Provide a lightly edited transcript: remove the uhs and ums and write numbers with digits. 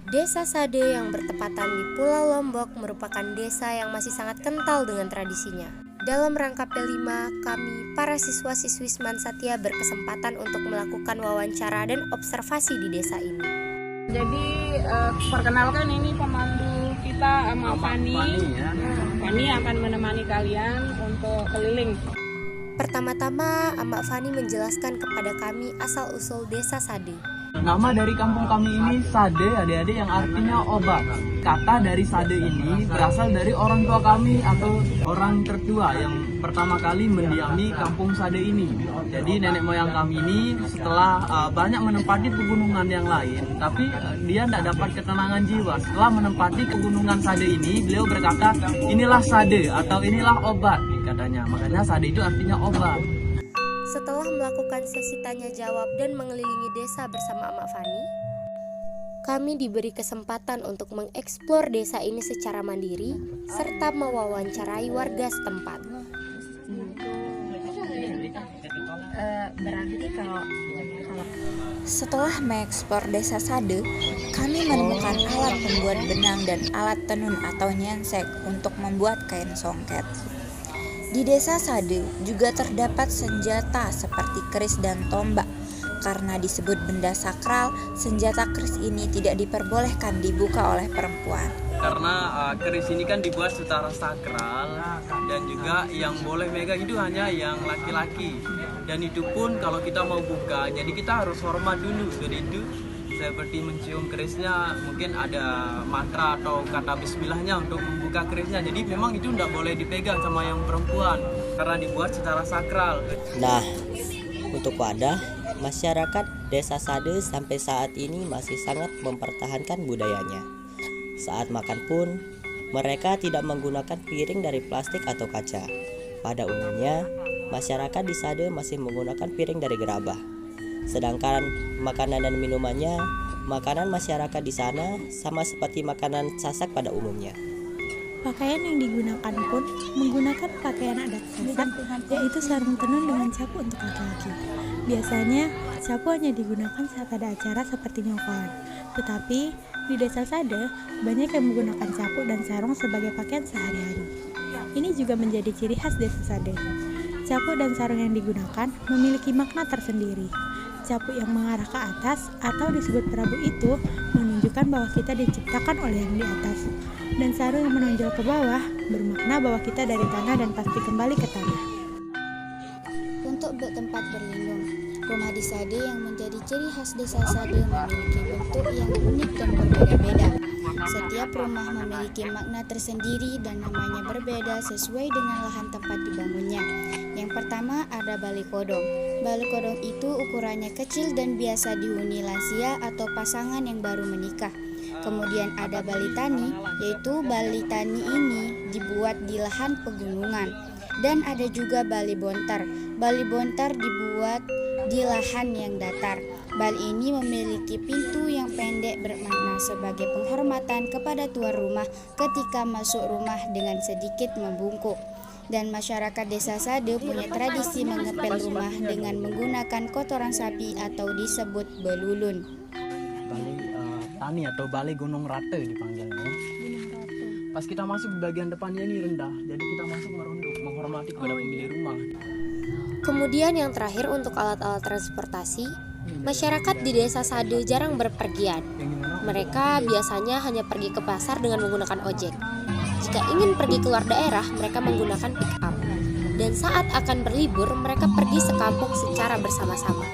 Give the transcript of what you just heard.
Desa Sade yang bertepatan di Pulau Lombok merupakan desa yang masih sangat kental dengan tradisinya. Dalam rangka P5, kami, para siswa-siswi Seman Satya berkesempatan untuk melakukan wawancara dan observasi di desa ini. Jadi perkenalkan ini pemandu kita Fani. Fani akan menemani kalian untuk keliling. Pertama-tama, Mbak Fani menjelaskan kepada kami asal-usul desa Sade. Nama dari kampung kami ini Sade, adik-adik, yang artinya obat. Kata dari Sade ini berasal dari orang tua kami atau orang tertua yang pertama kali mendiami kampung Sade ini. Jadi nenek moyang kami ini setelah banyak menempati pegunungan yang lain, tapi dia tidak dapat ketenangan jiwa. Setelah menempati pegunungan Sade ini, beliau berkata, inilah Sade atau inilah obat katanya. Makanya Sade itu artinya obat. Setelah melakukan sesi tanya jawab dan mengelilingi desa bersama Mbak Fani, kami diberi kesempatan untuk mengeksplor desa ini secara mandiri serta mewawancarai warga setempat. Setelah mengeksplor desa Sade, kami menemukan alat pembuat benang dan alat tenun atau nyensek untuk membuat kain songket. Di desa Sade juga terdapat senjata seperti keris dan tombak. Karena disebut benda sakral, senjata keris ini tidak diperbolehkan dibuka oleh perempuan. Karena keris ini kan dibuat secara sakral dan juga yang boleh megang itu hanya yang laki-laki. Dan itu pun kalau kita mau buka, jadi kita harus hormat dulu. Jadi itu seperti mencium kerisnya, mungkin ada mantra atau kata bismillahnya untuk membuka kerisnya. Jadi memang itu tidak boleh dipegang sama yang perempuan karena dibuat secara sakral. Nah, untuk wadah, masyarakat desa Sade sampai saat ini masih sangat mempertahankan budayanya. Saat makan pun, mereka tidak menggunakan piring dari plastik atau kaca. Pada umumnya, masyarakat di Sade masih menggunakan piring dari gerabah. Sedangkan makanan dan minumannya, makanan masyarakat di sana sama seperti makanan Sasak pada umumnya. Pakaian yang digunakan pun menggunakan pakaian adat Sasak, yaitu sarung tenun dengan sapu untuk laki-laki. Biasanya, sapu hanya digunakan saat ada acara seperti nyokolan. Tetapi, di desa Sade, banyak yang menggunakan sapu dan sarung sebagai pakaian sehari-hari. Ini juga menjadi ciri khas desa Sade. Sapu dan sarung yang digunakan memiliki makna tersendiri. Sapu yang mengarah ke atas atau disebut Prabu itu menunjukkan bahwa kita diciptakan oleh yang di atas. Dan sarung yang menonjol ke bawah bermakna bahwa kita dari tanah dan pasti kembali ke tanah. Untuk tempat berlindung, rumah di Sade yang menjadi ciri khas desa Sade memiliki bentuk yang unik dan berbeda-beda. Setiap rumah memiliki makna tersendiri dan namanya berbeda sesuai dengan lahan tempat dibangunnya. Yang pertama ada Bali Kodong. Bali Kodong itu ukurannya kecil dan biasa dihuni lansia atau pasangan yang baru menikah. Kemudian ada Bali Tani, yaitu Bali Tani ini dibuat di lahan pegunungan. Dan ada juga Bali Bontar. Bali Bontar dibuat di lahan yang datar. Bali ini memiliki pintu yang pendek bermakna sebagai penghormatan kepada tuan rumah ketika masuk rumah dengan sedikit membungkuk. Dan masyarakat desa Sade punya tradisi mengepel rumah dengan menggunakan kotoran sapi atau disebut belulun. Bali Tani atau Bali Gunung Rate dipanggilnya. Pas kita masuk di bagian depannya ini rendah, jadi kita masuk merunduk menghormati kepada pemilik rumah. Kemudian yang terakhir untuk alat-alat transportasi, masyarakat di desa Sade jarang berpergian. Mereka biasanya hanya pergi ke pasar dengan menggunakan ojek. Jika ingin pergi keluar daerah, mereka menggunakan pick up. Dan saat akan berlibur, mereka pergi sekampung secara bersama-sama.